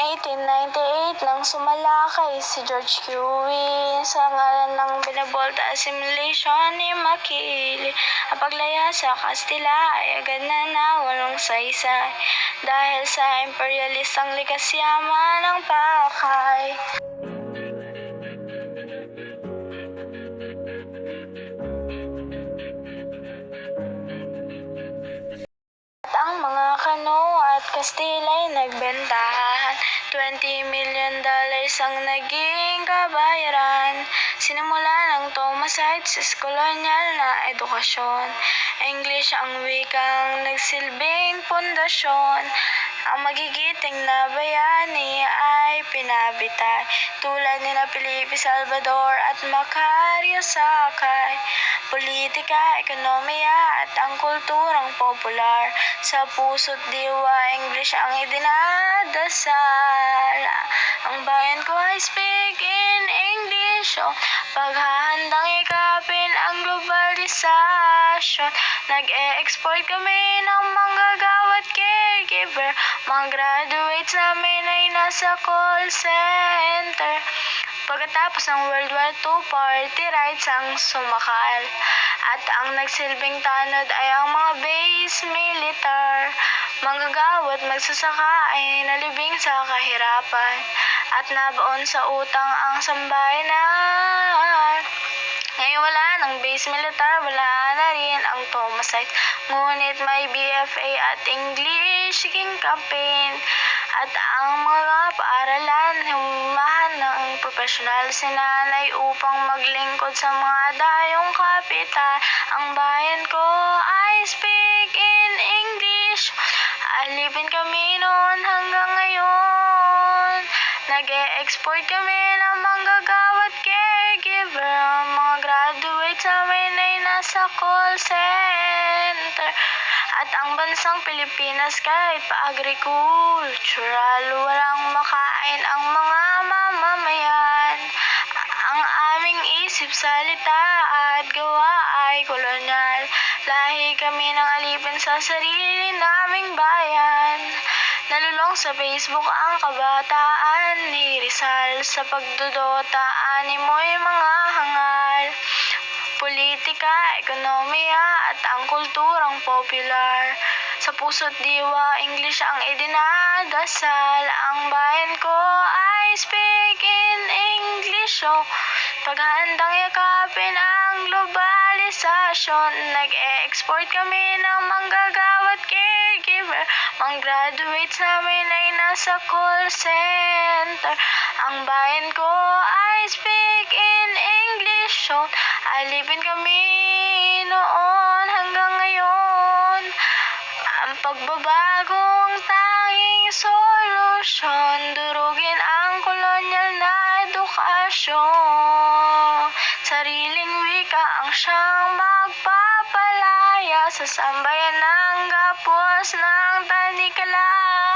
1898 nang sumalakay si George Cuvier sa ngalan ng binabolta assimilation ni Machiavelli. Ang paglaya sa Kastila ay agad na nawalong saysay dahil sa imperialistang likas yaman ng pakay. Ang mga Kano at Kastila ay nagbentahan. $20 million ang naging kabayaran. Sinimula ng Thomasites kolonyal na edukasyon. English ang wikang nagsilbing pundasyon. Ang magigiting na bayani ay pinabitay, tulad ni Felipe Salvador at Macario Sakay. Politika, ekonomiya at ang kulturang popular, sa puso't diwa English ang idinadasal. Ang bayan ko ay speak in English, paghahandang ikapin ang globalisasyon. Nag-e-export kami ng manggagawat caregiver, mga graduates namin ay nasa call center. Pagkatapos ng World War II, party rights ang sumakal. At ang nagsilbing tanod ay ang mga base militar. Manggagawat magsasaka ay nalibing sa kahirapan at nabaon sa utang ang sambayanan. Ngayon wala ng base militar, wala na rin ang Thomasites. Ngunit may BFA at English King campaign. At ang mga paaralan, humahan ng profesional si nanay upang maglingkod sa mga dayong kapital. Ang bayan ko ay speak in English. Alipin kami noon hanggang ngayon. Nag-e-export kami ng manggagawat caregiver. Ang mga graduates namin ay nasa call center. At ang bansang Pilipinas kahit pa-agricultural, walang makain ang mga mamamayan. Ang aming isip, salita at gawa ay kolonyal. Lahi kami ng alipin sa sarili naming bayan. Nalulong sa Facebook ang kabataan ni Rizal, sa pagdudota animoy mga hangal. Politika, ekonomiya at ang kulturang popular, sa puso't diwa English ang idinadasal. Ang bayan ko ay speak in English, paghandang yakapin ang globalisasyon. Nag-e-export kami ng manggagawat caregiver, mga graduates namin ay nasa call center. Ang bayan ko ay speak in English, alipin kami noon hanggang ngayon. Ang pagbabago ang tanging solusyon, durugin ang kolonyal na edukasyon. Sariling wika ang siyang magpapalaya sa sambayan ng gapos ng tanikala.